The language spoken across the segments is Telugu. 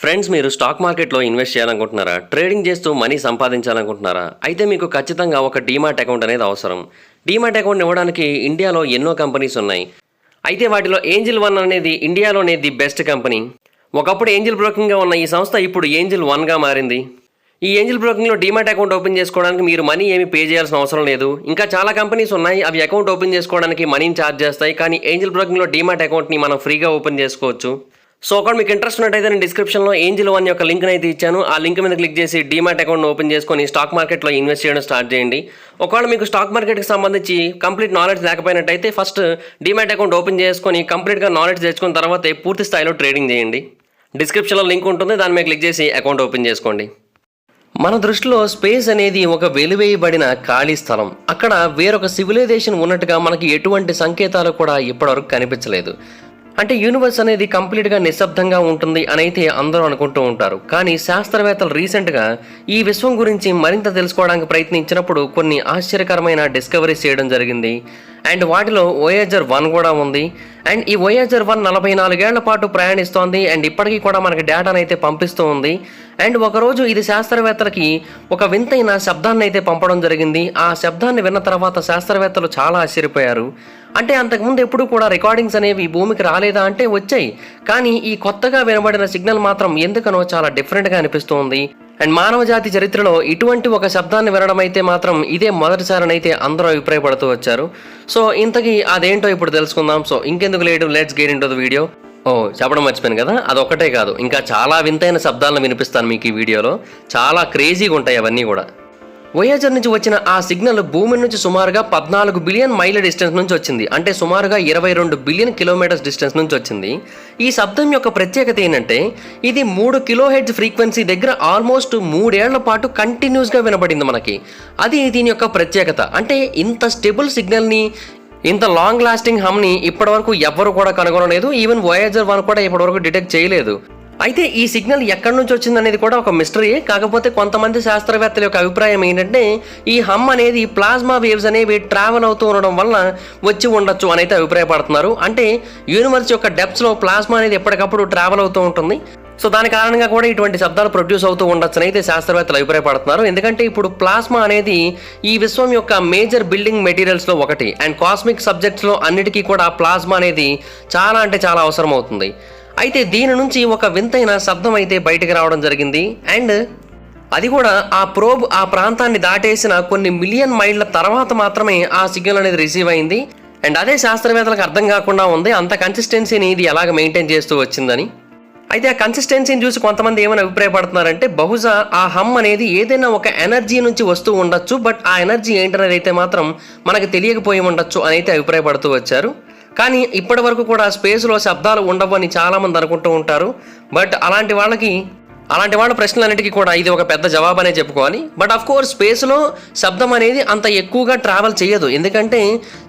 ఫ్రెండ్స్, మీరు స్టాక్ మార్కెట్లో ఇన్వెస్ట్ చేయాలనుకుంటున్నారా? ట్రేడింగ్ చేస్తూ మనీ సంపాదించాలనుకుంటున్నారా? అయితే మీకు ఖచ్చితంగా ఒక డీమాట్ అకౌంట్ అనేది అవసరం. డీమాట్ అకౌంట్ ఇవ్వడానికి ఇండియాలో ఎన్నో కంపెనీస్ ఉన్నాయి. అయితే వాటిలో ఏంజిల్ వన్ అనేది ఇండియాలోనే ది బెస్ట్ కంపెనీ. ఒకప్పుడు ఏంజిల్ బ్రోకింగ్గా ఉన్న ఈ సంస్థ ఇప్పుడు ఏంజిల్ వన్గా మారింది. ఈ ఏంజిల్ బ్రోకింగ్లో డీమాట్ అకౌంట్ ఓపెన్ చేసుకోవడానికి మీరు మనీ ఏమి పే చేయాల్సిన అవసరం లేదు. ఇంకా చాలా కంపెనీస్ ఉన్నాయి, అవి అకౌంట్ ఓపెన్ చేసుకోవడానికి మనీని ఛార్జ్ చేస్తాయి. కానీ ఏంజిల్ బ్రోకింగ్లో డీమాట్ అకౌంట్ని మనం ఫ్రీగా ఓపెన్ చేసుకోవచ్చు. సో ఒకవేళ మీకు ఇంట్రెస్ట్ ఉన్నట్టయితే నేను డిస్క్రిప్షన్లో ఏంజిల్ వన్ యొక్క లింక్ అయితే ఇచ్చాను. ఆ లింక్ మీద క్లిక్ చేసి డీమాట్ అకౌంట్ ఓపెన్ చేసుకొని స్టాక్ మార్కెట్లో ఇన్వెస్ట్ చేయడం స్టార్ట్ చేయండి. ఒకవేళ మీకు స్టాక్ మార్కెట్కి సంబంధించి కంప్లీట్ నాలెడ్జ్ లేకపోయినట్టయితే ఫస్ట్ డీమాట్ అకౌంట్ ఓపెన్ చేసుకొని కంప్లీట్గా నాలెడ్జ్ తెచ్చుకున్న తర్వాతే పూర్తి స్థాయిలో ట్రేడింగ్ చేయండి. డిస్క్రిప్షన్లో లింక్ ఉంటుంది, దాని మీద క్లిక్ చేసి అకౌంట్ ఓపెన్ చేసుకోండి. మన దృష్టిలో స్పేస్ అనేది ఒక వెలివేయబడిన ఖాళీ స్థలం. అక్కడ వేరొక సివిలైజేషన్ ఉన్నట్టుగా మనకి ఎటువంటి సంకేతాలు కూడా ఇప్పటివరకు కనిపించలేదు. అంటే యూనివర్స్ అనేది కంప్లీట్గా నిశ్శబ్దంగా ఉంటుంది అని అయితే అందరూ అనుకుంటూ ఉంటారు. కానీ శాస్త్రవేత్తలు రీసెంట్గా ఈ విశ్వం గురించి మరింత తెలుసుకోవడానికి ప్రయత్నించినప్పుడు కొన్ని ఆశ్చర్యకరమైన డిస్కవరీస్ చేయడం జరిగింది. అండ్ వాటిలో వోయేజర్ 1 కూడా ఉంది. అండ్ ఈ వోయేజర్ 1 44 ఏళ్ల పాటు ప్రయాణిస్తోంది అండ్ ఇప్పటికీ కూడా మనకి డేటాను అయితే పంపిస్తూ ఉంది. అండ్ ఒకరోజు ఇది శాస్త్రవేత్తలకి ఒక వింతైన శబ్దాన్ని అయితే పంపడం జరిగింది. ఆ శబ్దాన్ని విన్న తర్వాత శాస్త్రవేత్తలు చాలా ఆశ్చర్యపోయారు. అంటే అంతకుముందు ఎప్పుడు కూడా రికార్డింగ్స్ అనేవి భూమికి రాలేదా అంటే వచ్చాయి, కానీ ఈ కొత్తగా వినబడిన సిగ్నల్ మాత్రం ఎందుకనో చాలా డిఫరెంట్గా అనిపిస్తుంది. అండ్ మానవ జాతి చరిత్రలో ఇటువంటి ఒక శబ్దాన్ని వినడం అయితే మాత్రం ఇదే మొదటిసారినైతే అందరూ అభిప్రాయపడుతూ వచ్చారు. సో ఇంతకీ అదేంటో ఇప్పుడు తెలుసుకుందాం. సో ఇంకెందుకు late, let's get into the video. చెప్పడం మర్చిపోయాను కదా, అదొక్కటే కాదు, ఇంకా చాలా వింతైన శబ్దాలను వినిపిస్తాను మీకు ఈ వీడియోలో. చాలా క్రేజీగా ఉంటాయి అవన్నీ కూడా. వోయేజర్ నుంచి వచ్చిన ఆ సిగ్నల్ భూమి నుంచి సుమారుగా 14 బిలియన్ మైళ్ళ డిస్టెన్స్ నుంచి వచ్చింది. అంటే సుమారుగా 22 బిలియన్ కిలోమీటర్స్ డిస్టెన్స్ నుంచి వచ్చింది. ఈ శబ్దం యొక్క ప్రత్యేకత ఏంటంటే ఇది 3 కిలోహెర్ట్జ్ ఫ్రీక్వెన్సీ దగ్గర ఆల్మోస్ట్ 3 ఏళ్ల పాటు కంటిన్యూస్గా వినబడింది మనకి. అది దీని యొక్క ప్రత్యేకత. అంటే ఇంత స్టెబుల్ సిగ్నల్ని, ఇంత లాంగ్ లాస్టింగ్ హమ్ని ఇప్పటివరకు ఎవ్వరు కూడా కనుగొనలేదు. ఈవెన్ వోయేజర్ 1 కూడా ఇప్పటివరకు డిటెక్ట్ చేయలేదు. అయితే ఈ సిగ్నల్ ఎక్కడి నుంచి వచ్చిందనేది కూడా ఒక మిస్టరీయే. కాకపోతే కొంతమంది శాస్త్రవేత్తల యొక్క అభిప్రాయం ఏంటంటే ఈ హమ్ అనేది ప్లాస్మా వేవ్స్ అనేవి ట్రావెల్ అవుతూ ఉండడం వల్ల వచ్చి ఉండొచ్చు అని అయితే అభిప్రాయపడుతున్నారు. అంటే యూనివర్స్ యొక్క డెప్త్స్లో ప్లాస్మా అనేది ఎప్పటికప్పుడు ట్రావెల్ అవుతూ ఉంటుంది. సో దాని కారణంగా కూడా ఇటువంటి శబ్దాలు ప్రొడ్యూస్ అవుతూ ఉండొచ్చు అని అయితే శాస్త్రవేత్తలు అభిప్రాయపడుతున్నారు. ఎందుకంటే ఇప్పుడు ప్లాస్మా అనేది ఈ విశ్వం యొక్క మేజర్ బిల్డింగ్ మెటీరియల్స్లో ఒకటి. అండ్ కాస్మిక్ సబ్జెక్ట్స్లో అన్నిటికీ కూడా ప్లాస్మా అనేది చాలా అంటే చాలా అవసరం అవుతుంది. అయితే దీని నుంచి ఒక వింతైన శబ్దం అయితే బయటకు రావడం జరిగింది. అండ్ అది కూడా ఆ ప్రోబ్ ఆ ప్రాంతాన్ని దాటేసిన కొన్ని మిలియన్ మైళ్ళ తర్వాత మాత్రమే ఆ సిగ్నల్ అనేది రిసీవ్ అయింది. అండ్ అదే శాస్త్రవేత్తలకు అర్థం కాకుండా ఉంది అంత కన్సిస్టెన్సీని ఇది ఎలాగ మెయింటైన్ చేస్తూ వచ్చిందని. అయితే ఆ కన్సిస్టెన్సీని చూసి కొంతమంది ఏమైనా అభిప్రాయపడుతున్నారంటే బహుశా ఆ హమ్ అనేది ఏదైనా ఒక ఎనర్జీ నుంచి వస్తూ ఉండొచ్చు, బట్ ఆ ఎనర్జీ ఏంటనేది అయితే మాత్రం మనకు తెలియకపోయి ఉండొచ్చు అని అయితే అభిప్రాయపడుతూ వచ్చారు. కానీ ఇప్పటి వరకు కూడా స్పేస్లో శబ్దాలు ఉండవని చాలామంది అనుకుంటూ ఉంటారు. బట్ అలాంటి వాళ్ళ ప్రశ్నలన్నిటికీ కూడా ఇది ఒక పెద్ద జవాబు అనే చెప్పుకోవాలి. బట్ ఆఫ్ కోర్స్ స్పేస్లో శబ్దం అనేది అంత ఎక్కువగా ట్రావెల్ చేయదు. ఎందుకంటే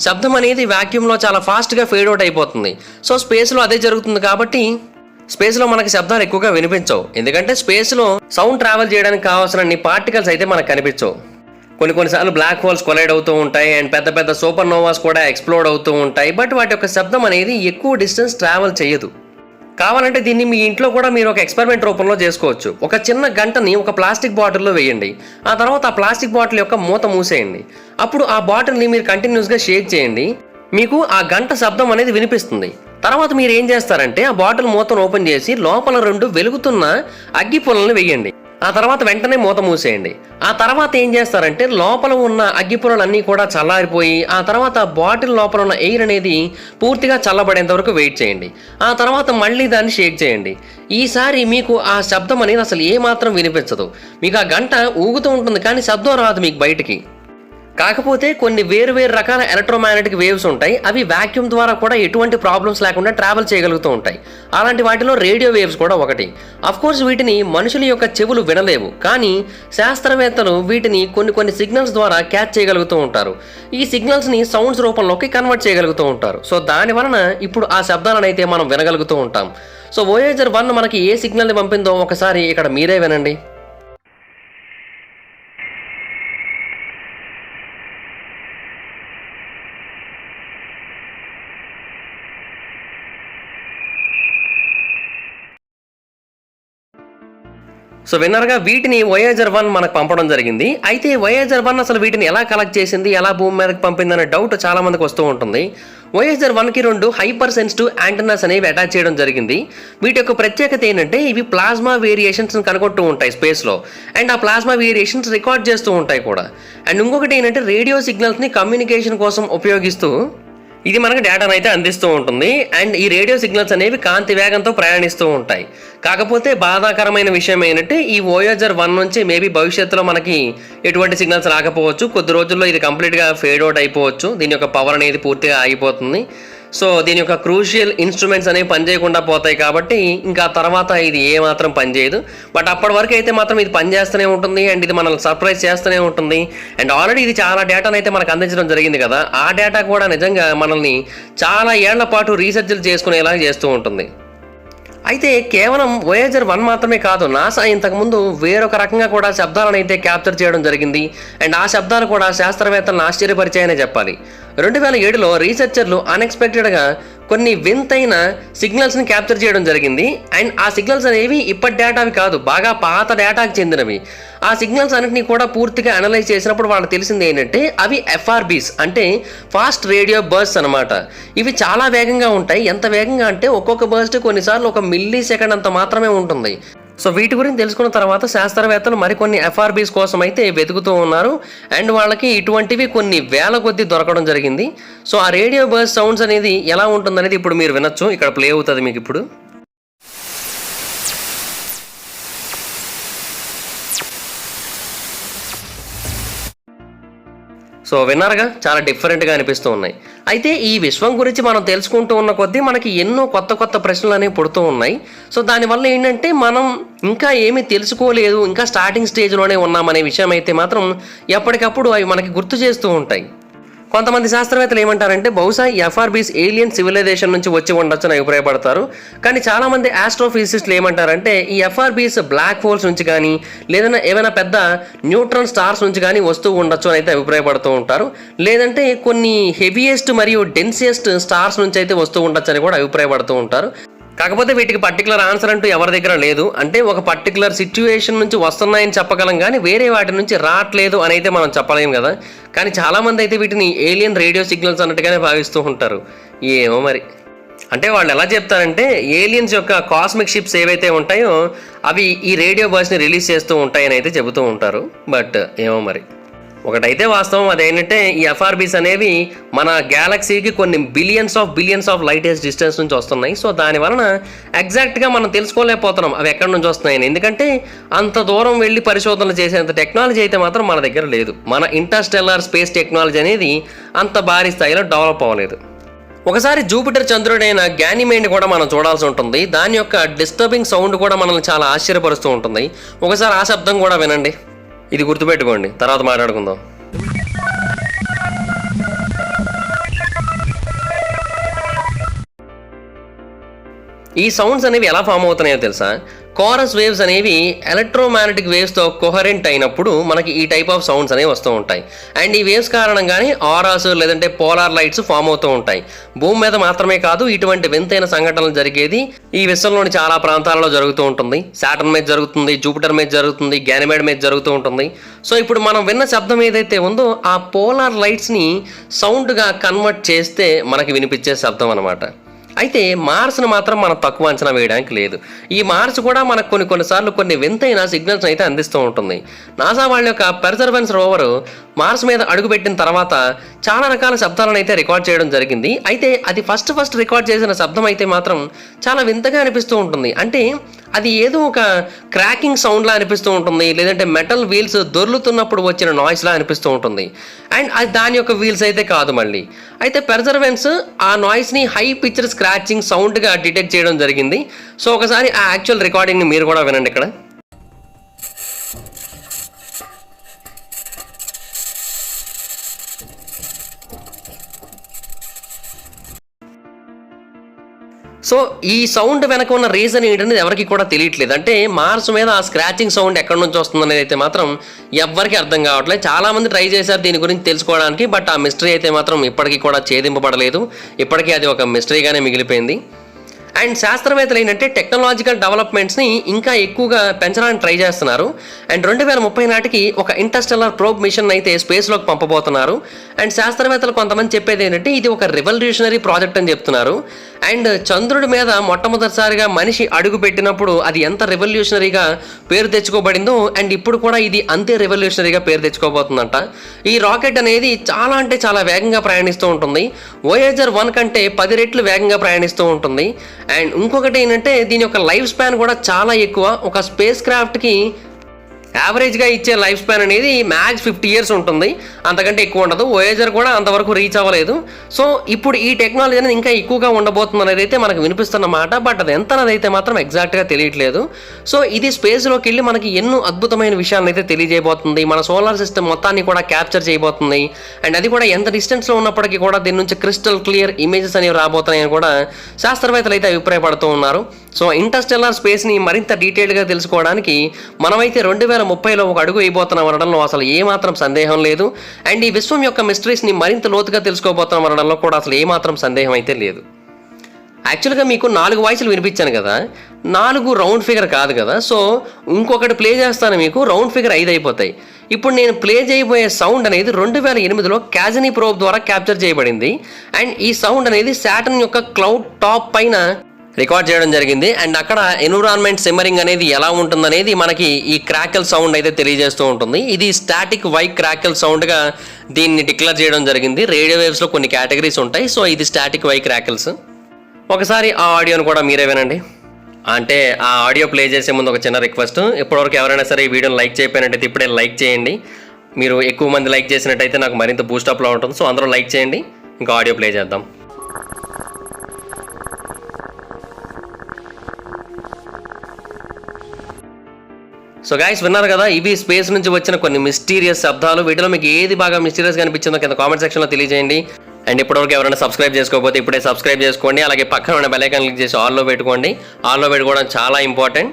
శబ్దం అనేది వ్యాక్యూమ్లో చాలా ఫాస్ట్గా ఫేడ్ అవుట్ అయిపోతుంది. సో స్పేస్లో అదే జరుగుతుంది కాబట్టి స్పేస్లో మనకి శబ్దాలు ఎక్కువగా వినిపించవు. ఎందుకంటే స్పేస్లో సౌండ్ ట్రావెల్ చేయడానికి కావాల్సిన పార్టికల్స్ అయితే మనకు కనిపించవు. కొన్నిసార్లు బ్లాక్ హోల్స్ కొలైడ్ అవుతూ ఉంటాయి అండ్ పెద్ద పెద్ద సూపర్ నోవాస్ కూడా ఎక్స్ప్లోడ్ అవుతూ ఉంటాయి. బట్ వాటి యొక్క శబ్దం అనేది ఎక్కువ డిస్టెన్స్ ట్రావెల్ చేయదు. కావాలంటే దీన్ని మీ ఇంట్లో కూడా మీరు ఒక ఎక్స్పెరిమెంట్ రూపంలో చేసుకోవచ్చు. ఒక చిన్న గంటని ఒక ప్లాస్టిక్ బాటిల్లో వేయండి. ఆ తర్వాత ఆ ప్లాస్టిక్ బాటిల్ యొక్క మూత మూసేయండి. అప్పుడు ఆ బాటిల్ని మీరు కంటిన్యూస్గా షేక్ చేయండి. మీకు ఆ గంట శబ్దం అనేది వినిపిస్తుంది. తర్వాత మీరు ఏం చేస్తారంటే ఆ బాటిల్ మూతను ఓపెన్ చేసి లోపల 2 వెలుగుతున్న అగ్గి పుల్లల్ని వేయండి. ఆ తర్వాత వెంటనే మూత మూసేయండి. ఆ తర్వాత ఏం చేస్తారంటే లోపల ఉన్న అగ్గిపుల్లలన్నీ కూడా చల్లారిపోయి ఆ తర్వాత బాటిల్ లోపల ఉన్న ఎయిర్ అనేది పూర్తిగా చల్లబడేంత వరకు వెయిట్ చేయండి. ఆ తర్వాత మళ్ళీ దాన్ని షేక్ చేయండి. ఈసారి మీకు ఆ శబ్దం అనేది అసలు ఏమాత్రం వినిపించదు. మీకు ఆ గంట ఊగుతూ ఉంటుంది కానీ శబ్దం రాదు మీకు బయటికి. కాకపోతే కొన్ని వేరు రకాల ఎలక్ట్రోమాగ్నెటిక్ వేవ్స్ ఉంటాయి. అవి వాక్యూమ్ ద్వారా కూడా ఎటువంటి ప్రాబ్లమ్స్ లేకుండా ట్రావెల్ చేయగలుగుతూ ఉంటాయి. అలాంటి వాటిలో రేడియో వేవ్స్ కూడా ఒకటి. అఫ్ కోర్స్ వీటిని మనుషుల యొక్క చెవులు వినలేవు, కానీ శాస్త్రవేత్తలు వీటిని కొన్ని సిగ్నల్స్ ద్వారా క్యాచ్ చేయగలుగుతూ ఉంటారు. ఈ సిగ్నల్స్ని సౌండ్స్ రూపంలోకి కన్వర్ట్ చేయగలుగుతూ ఉంటారు. సో దాని వలన ఇప్పుడు ఆ శబ్దాలను అయితే మనం వినగలుగుతూ ఉంటాం. సో వోయేజర్ 1 మనకి ఏ సిగ్నల్ని పంపిందో ఒకసారి ఇక్కడ మీరే వినండి. సో విన్నర్గా వీటిని వోయేజర్ 1 మనకు పంపడం జరిగింది. అయితే వోయేజర్ 1 అసలు వీటిని ఎలా కలెక్ట్ చేసింది, ఎలా భూమి మీదకి పంపిందనే డౌట్ చాలా మందికి వస్తూ ఉంటుంది. వోయేజర్ 1కి 2 హైపర్ సెన్సిటివ్ యాంటెన్నాస్ అనేవి అటాచ్ చేయడం జరిగింది. వీటి యొక్క ప్రత్యేకత ఏంటంటే ఇవి ప్లాస్మా వేరియేషన్స్ కనుగొంటూ ఉంటాయి స్పేస్లో, అండ్ ఆ ప్లాస్మా వేరియేషన్స్ రికార్డ్ చేస్తూ ఉంటాయి కూడా. అండ్ ఇంకొకటి ఏంటంటే రేడియో సిగ్నల్స్ని కమ్యూనికేషన్ కోసం ఉపయోగిస్తూ ఇది మనకు డేటాను అయితే అందిస్తూ ఉంటుంది. అండ్ ఈ రేడియో సిగ్నల్స్ అనేవి కాంతి వేగంతో ప్రయాణిస్తూ ఉంటాయి. కాకపోతే బాధాకరమైన విషయం ఏంటంటే ఈ వోయేజర్ 1 నుంచి మేబీ భవిష్యత్తులో మనకి ఎటువంటి సిగ్నల్స్ రాకపోవచ్చు. కొద్ది రోజుల్లో ఇది కంప్లీట్గా ఫేడ్ అవుట్ అయిపోవచ్చు. దీని యొక్క పవర్ అనేది పూర్తిగా ఆగిపోతుంది. సో దీని యొక్క క్రూషియల్ ఇన్స్ట్రుమెంట్స్ అనేవి పనిచేయకుండా పోతాయి కాబట్టి ఇంకా తర్వాత ఇది ఏమాత్రం పనిచేయదు. బట్ అప్పటి వరకు అయితే మాత్రం ఇది పనిచేస్తూనే ఉంటుంది అండ్ ఇది మనల్ని సర్ప్రైజ్ చేస్తూనే ఉంటుంది. అండ్ ఆల్రెడీ ఇది చాలా డేటాను అయితే మనకు అందించడం జరిగింది కదా, ఆ డేటా కూడా నిజంగా మనల్ని చాలా ఏళ్ల పాటు రీసెర్చ్లు చేసుకునేలా చేస్తూ ఉంటుంది. అయితే కేవలం వోయేజర్ 1 మాత్రమే కాదు, నాసా ఇంతకుముందు వేరొక రకంగా కూడా శబ్దాలను అయితే క్యాప్చర్ చేయడం జరిగింది. అండ్ ఆ శబ్దాలు కూడా శాస్త్రవేత్తలను ఆశ్చర్యపరిచాయనే చెప్పాలి. 2007లో రీసెర్చర్లు అన్ఎక్స్పెక్టెడ్గా కొన్ని వింతైన సిగ్నల్స్ని క్యాప్చర్ చేయడం జరిగింది. అండ్ ఆ సిగ్నల్స్ అనేవి ఇప్పటి డేటావి కాదు, బాగా పాత డేటాకి చెందినవి. ఆ సిగ్నల్స్ అన్నింటినీ కూడా పూర్తిగా అనలైజ్ చేసినప్పుడు వాళ్ళకి తెలిసింది ఏంటంటే అవి ఎఫ్ఆర్బీస్ అంటే ఫాస్ట్ రేడియో బర్స్ట్ అనమాట. ఇవి చాలా వేగంగా ఉంటాయి. ఎంత వేగంగా అంటే ఒక్కొక్క బర్స్ట్ కొన్నిసార్లు 1 మిల్లీ సెకండ్ అంత మాత్రమే ఉంటుంది. సో వీటి గురించి తెలుసుకున్న తర్వాత శాస్త్రవేత్తలు మరికొన్ని ఎఫ్ఆర్బీస్ కోసం అయితే వెతుకుతూ ఉన్నారు. అండ్ వాళ్ళకి ఇటువంటివి కొన్ని వేల కొద్దీ దొరకడం జరిగింది. సో ఆ రేడియో బర్స్ట్ సౌండ్స్ అనేది ఎలా ఉంటుందనేది ఇప్పుడు మీరు వినొచ్చు. ఇక్కడ ప్లే అవుతుంది మీకు ఇప్పుడు. సో విన్నారుగా, చాలా డిఫరెంట్గా అనిపిస్తూ ఉన్నాయి. అయితే ఈ విశ్వం గురించి మనం తెలుసుకుంటూ ఉన్న కొద్దీ మనకి ఎన్నో కొత్త కొత్త ప్రశ్నలు అనేవి పుడుతూ ఉన్నాయి. సో దానివల్ల ఏంటంటే మనం ఇంకా ఏమీ తెలుసుకోలేదు, ఇంకా స్టార్టింగ్ స్టేజ్లోనే ఉన్నామనే విషయం అయితే మాత్రం ఎప్పటికప్పుడు అవి మనకి గుర్తు చేస్తూ ఉంటాయి. కొంతమంది శాస్త్రవేత్తలు ఏమంటారంటే బహుశా ఈ ఎఫ్ఆర్బీస్ ఏలియన్ సివిలైజేషన్ నుంచి వచ్చి ఉండొచ్చని అభిప్రాయపడతారు. కానీ చాలామంది ఆస్ట్రోఫిజిసిస్టులు ఏమంటారంటే ఈ ఎఫ్ఆర్బీస్ బ్లాక్ హోల్స్ నుంచి కానీ లేదన్నా ఏమైనా పెద్ద న్యూట్రాన్ స్టార్స్ నుంచి కానీ వస్తూ ఉండొచ్చు అని అయితే అభిప్రాయపడుతూ ఉంటారు. లేదంటే కొన్ని హెవీయెస్ట్ మరియు డెన్సియెస్ట్ స్టార్స్ నుంచి అయితే వస్తూ ఉండొచ్చు అని కూడా అభిప్రాయపడుతూ ఉంటారు. కాకపోతే వీటికి పర్టికులర్ ఆన్సర్ అంటూ ఎవరి దగ్గర లేదు. అంటే ఒక పర్టికులర్ సిచ్యువేషన్ నుంచి వస్తున్నాయని చెప్పగలం కానీ వేరే వాటి నుంచి రావట్లేదు అని అయితే మనం చెప్పలేము కదా. కానీ చాలామంది అయితే వీటిని ఏలియన్ రేడియో సిగ్నల్స్ అన్నట్టుగానే భావిస్తూ ఉంటారు. ఏమో మరి, అంటే వాళ్ళు ఎలా చెప్తారంటే ఏలియన్స్ యొక్క కాస్మిక్ షిప్స్ ఏవైతే ఉంటాయో అవి ఈ రేడియో బర్స్ని రిలీజ్ చేస్తూ ఉంటాయని అయితే చెబుతూ ఉంటారు. బట్ ఏమో మరి. ఒకటైతే వాస్తవం, అదేంటంటే ఈ ఎఫ్ఆర్బీస్ అనేవి మన గ్యాలక్సీకి కొన్ని billions of light years distance నుంచి వస్తున్నాయి. సో దాని వలన ఎగ్జాక్ట్గా మనం తెలుసుకోలేకపోతున్నాం అవి ఎక్కడి నుంచి వస్తున్నాయని. ఎందుకంటే అంత దూరం వెళ్ళి పరిశోధనలు చేసేంత టెక్నాలజీ అయితే మాత్రం మన దగ్గర లేదు. మన ఇంటర్స్టెల్లార్ స్పేస్ టెక్నాలజీ అనేది అంత భారీ స్థాయిలో డెవలప్ అవ్వలేదు. ఒకసారి జూపిటర్ చంద్రుడైన గ్యానిమేడ్ని కూడా మనం చూడాల్సి ఉంటుంది. దాని యొక్క డిస్టర్బింగ్ సౌండ్ కూడా మనల్ని చాలా ఆశ్చర్యపరుస్తూ ఉంటుంది. ఒకసారి ఆ శబ్దం కూడా వినండి, ఇది గుర్తుపెట్టుకోండి, తర్వాత మాట్లాడుకుందాం. ఈ సౌండ్స్ అనేవి ఎలా ఫామ్ అవుతున్నాయో తెలుసా? కోరస్ వేవ్స్ అనేవి ఎలక్ట్రోమాగ్నెటిక్ వేవ్స్తో కోహరెంట్ అయినప్పుడు మనకి ఈ టైప్ ఆఫ్ సౌండ్స్ అనేవి వస్తూ ఉంటాయి. అండ్ ఈ వేవ్స్ కారణంగానే ఆరాస్ లేదంటే పోలార్ లైట్స్ ఫామ్ అవుతూ ఉంటాయి. భూమి మీద మాత్రమే కాదు, ఇటువంటి వింతైన సంఘటనలు జరిగేది ఈ విశ్వంలోని చాలా ప్రాంతాలలో జరుగుతూ ఉంటుంది. సాటర్న్ మీద జరుగుతుంది, జూపిటర్ మీద జరుగుతుంది, గ్యానిమేడ్ మీద జరుగుతూ ఉంటుంది. సో ఇప్పుడు మనం విన్న శబ్దం ఏదైతే ఉందో ఆ పోలార్ లైట్స్ని సౌండ్గా కన్వర్ట్ చేస్తే మనకి వినిపించే శబ్దం అనమాట. అయితే మార్స్ను మాత్రం మనం తక్కువ అంచనా వేయడానికి లేదు. ఈ మార్స్ కూడా మనకు కొన్నిసార్లు కొన్ని వింతైన సిగ్నల్స్ అయితే అందిస్తూ ఉంటుంది. నాసా వాళ్ళ యొక్క పెర్సెవరెన్స్ రోవర్ మార్స్ మీద అడుగుపెట్టిన తర్వాత చాలా రకాల శబ్దాలను అయితే రికార్డ్ చేయడం జరిగింది. అయితే అది ఫస్ట్ రికార్డ్ చేసిన శబ్దం అయితే మాత్రం చాలా వింతగా అనిపిస్తూ ఉంటుంది. అంటే అది ఏదో ఒక క్రాకింగ్ సౌండ్లా అనిపిస్తూ ఉంటుంది, లేదంటే మెటల్ వీల్స్ దొర్లుతున్నప్పుడు వచ్చిన నాయిస్లా అనిపిస్తూ ఉంటుంది. అండ్ అది దాని యొక్క వీల్స్ అయితే కాదు మళ్ళీ. అయితే పెర్సెవరెన్స్ ఆ నాయిస్ని హై పిచ్డ్ స్క్రాచింగ్ సౌండ్గా డిటెక్ట్ చేయడం జరిగింది. సో ఒకసారి ఆ యాక్చువల్ రికార్డింగ్ని మీరు కూడా వినండి ఇక్కడ. సో ఈ సౌండ్ వెనక ఉన్న రీజన్ ఏంటనేది ఎవరికి కూడా తెలియట్లేదు. అంటే మార్స్ మీద ఆ స్క్రాచింగ్ సౌండ్ ఎక్కడి నుంచి వస్తుందనేది అయితే మాత్రం ఎవ్వరికి అర్థం కావట్లేదు. చాలామంది ట్రై చేశారు దీని గురించి తెలుసుకోవడానికి, బట్ ఆ మిస్టరీ అయితే మాత్రం ఇప్పటికీ కూడా ఛేదింపబడలేదు. ఇప్పటికీ అది ఒక మిస్టరీగానే మిగిలిపోయింది. అండ్ శాస్త్రవేత్తలు ఏంటంటే టెక్నాలజికల్ డెవలప్మెంట్స్ని ఇంకా ఎక్కువగా పెంచడానికి ట్రై చేస్తున్నారు. అండ్ 2030 నాటికి ఒక ఇంటర్స్టెల్లార్ ప్రోబ్ మిషన్ అయితే స్పేస్లోకి పంపబోతున్నారు. అండ్ శాస్త్రవేత్తలు కొంతమంది చెప్పేది ఏంటంటే ఇది ఒక రెవల్యూషనరీ ప్రాజెక్ట్ అని చెప్తున్నారు. అండ్ చంద్రుడి మీద మొట్టమొదటిసారిగా మనిషి అడుగు పెట్టినప్పుడు అది ఎంత రెవల్యూషనరీగా పేరు తెచ్చుకోబడిందో అండ్ ఇప్పుడు కూడా ఇది అంతే రెవల్యూషనరీగా పేరు తెచ్చుకోబోతుందంట. ఈ రాకెట్ అనేది చాలా అంటే చాలా వేగంగా ప్రయాణిస్తూ ఉంటుంది. వోయేజర్ 1 కంటే 10 రెట్లు వేగంగా ప్రయాణిస్తూ ఉంటుంది. అండ్ ఇంకొకటి ఏంటంటే దీని యొక్క లైఫ్ స్పాన్ కూడా చాలా ఎక్కువ. ఒక స్పేస్ క్రాఫ్ట్కి యావరేజ్గా ఇచ్చే లైఫ్ స్పాన్ అనేది మ్యాక్స్ 50 years ఉంటుంది, అంతకంటే ఎక్కువ ఉండదు. వోయేజర్ కూడా అంతవరకు రీచ్ అవ్వలేదు. సో ఇప్పుడు ఈ టెక్నాలజీ అనేది ఇంకా ఎక్కువగా ఉండబోతుంది అనేది అయితే మనకు వినిపిస్తున్నమాట. బట్ అది ఎంత అనేది అయితే మాత్రం ఎగ్జాక్ట్గా తెలియట్లేదు. సో ఇది స్పేస్లోకి వెళ్ళి మనకి ఎన్నో అద్భుతమైన విషయాలను అయితే తెలియజేయబోతుంది. మన సోలార్ సిస్టమ్ మొత్తాన్ని కూడా క్యాప్చర్ చేయబోతుంది. అండ్ అది కూడా ఎంత డిస్టెన్స్లో ఉన్నప్పటికీ కూడా దీని నుంచి క్రిస్టల్ క్లియర్ ఇమేజెస్ అనేవి రాబోతున్నాయని కూడా శాస్త్రవేత్తలు అయితే అభిప్రాయపడుతూ ఉన్నారు. సో ఇంటర్స్టెల్లార్ స్పేస్ని మరింత డీటెయిల్గా తెలుసుకోవడానికి మనమైతే 2030లో ఒక అడుగు వేయబోతున్నాం అనడంలో అసలు ఏమాత్రం సందేహం లేదు. అండ్ ఈ విశ్వం యొక్క మిస్టరీస్ని మరింత లోతుగా తెలుసుకోబోతున్నాం అనడంలో కూడా అసలు ఏమాత్రం సందేహం అయితే లేదు. యాక్చువల్గా మీకు 4 వాయిస్లు వినిపించాను కదా, 4 రౌండ్ ఫిగర్ కాదు కదా. సో ఇంకొకటి ప్లే చేస్తాను, మీకు రౌండ్ ఫిగర్ 5 అయిపోతాయి. ఇప్పుడు నేను ప్లే చేయబోయే సౌండ్ అనేది 2008లో క్యాజనీ ప్రోబ్ ద్వారా క్యాప్చర్ చేయబడింది. అండ్ ఈ సౌండ్ అనేది సాటర్న్ యొక్క క్లౌడ్ టాప్ పైన రికార్డ్ చేయడం జరిగింది. అండ్ అక్కడ ఎన్విరాన్మెంట్ సిమ్మరింగ్ అనేది ఎలా ఉంటుందనేది మనకి ఈ క్రాకల్ సౌండ్ అయితే తెలియజేస్తూ ఉంటుంది. ఇది స్టాటిక్ వైక్ క్రాకల్ సౌండ్గా దీన్ని డిక్లేర్ చేయడం జరిగింది. రేడియో వేవ్స్లో కొన్ని కేటగిరీస్ ఉంటాయి. సో ఇది స్టాటిక్ వైక్ క్రాకల్స్. ఒకసారి ఆ ఆడియోను కూడా మీరే వినండి. అంటే ఆ ఆడియో ప్లే చేసే ముందు ఒక చిన్న రిక్వెస్ట్, ఇప్పటివరకు ఎవరైనా సరే ఈ వీడియోని లైక్ చేయకపోయినట్టయితే ఇప్పుడే లైక్ చేయండి. మీరు ఎక్కువ మంది లైక్ చేసినట్టయితే నాకు మరింత బూస్టప్లో ఉంటుంది. సో అందరూ లైక్ చేయండి. ఇంకా ఆడియో ప్లే చేద్దాం. సో గైస్ విన్నారు కదా, ఇవి స్పేస్ నుంచి వచ్చిన కొన్ని మిస్టీరియస్ శబ్దాలు. వీటిలో మీకు ఏది బాగా మిస్టీరియస్గా అనిపించిందో కింద కామెంట్ సెక్షన్లో తెలియజేయండి. అండ్ ఇప్పటివరకు ఎవరైనా సబ్స్క్రైబ్ చేసుకోకపోతే ఇప్పుడే సబ్స్క్రైబ్ చేసుకోండి. అలాగే పక్కన ఉన్న బెల్ ఐకాన్ క్లిక్ చేసి ఆల్లో పెట్టుకోండి. ఆల్లో పెట్టుకోవడం చాలా ఇంపార్టెంట్.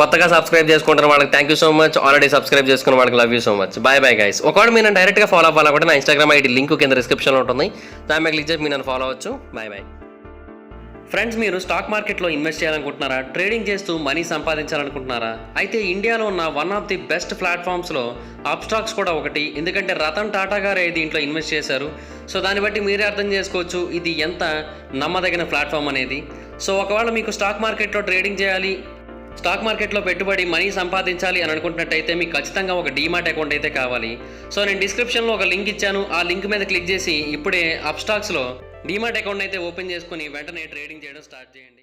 కొత్తగా సబ్స్క్రైబ్ చేసుకుంటున్న వాళ్ళకి thank you so much. Already subscribe చేసుకున్న వాళ్ళకి love you so much. Bye bye guys. ఒకవేళ మీరు డైరెక్ట్గా ఫాలో అవ్వాలనుకుంటే నా ఇన్స్టాగ్రామ్ ఐడి లింక్ కింద డిస్క్రిప్షన్లో ఉంటుంది. దాని మీద క్లిక్ చేసి మీరు నన్ను ఫాలో అవ్వచ్చు. Bye bye friends. మీరు స్టాక్ మార్కెట్లో ఇన్వెస్ట్ చేయాలనుకుంటున్నారా? ట్రేడింగ్ చేస్తూ మనీ సంపాదించాలనుకుంటున్నారా? అయితే ఇండియాలో ఉన్న వన్ ఆఫ్ ది బెస్ట్ ప్లాట్ఫామ్స్లో అప్స్టాక్స్ కూడా ఒకటి. ఎందుకంటే రతన్ టాటా గారే దీంట్లో ఇన్వెస్ట్ చేశారు. సో దాన్ని బట్టి మీరే అర్థం చేసుకోవచ్చు ఇది ఎంత నమ్మదగిన ప్లాట్ఫామ్ అనేది. సో ఒకవేళ మీకు స్టాక్ మార్కెట్లో ట్రేడింగ్ చేయాలి, స్టాక్ మార్కెట్లో పెట్టుబడి మనీ సంపాదించాలి అని అనుకుంటున్నట్టయితే మీకు ఖచ్చితంగా ఒక డీమాట్ అకౌంట్ అయితే కావాలి. సో నేను డిస్క్రిప్షన్లో ఒక లింక్ ఇచ్చాను. ఆ లింక్ మీద క్లిక్ చేసి ఇప్పుడే అప్స్టాక్స్లో డీమాట్ అకౌంట్ అయితే ఓపెన్ చేసుకుని వెంటనే ట్రేడింగ్ చేయడం స్టార్ట్ చేయండి.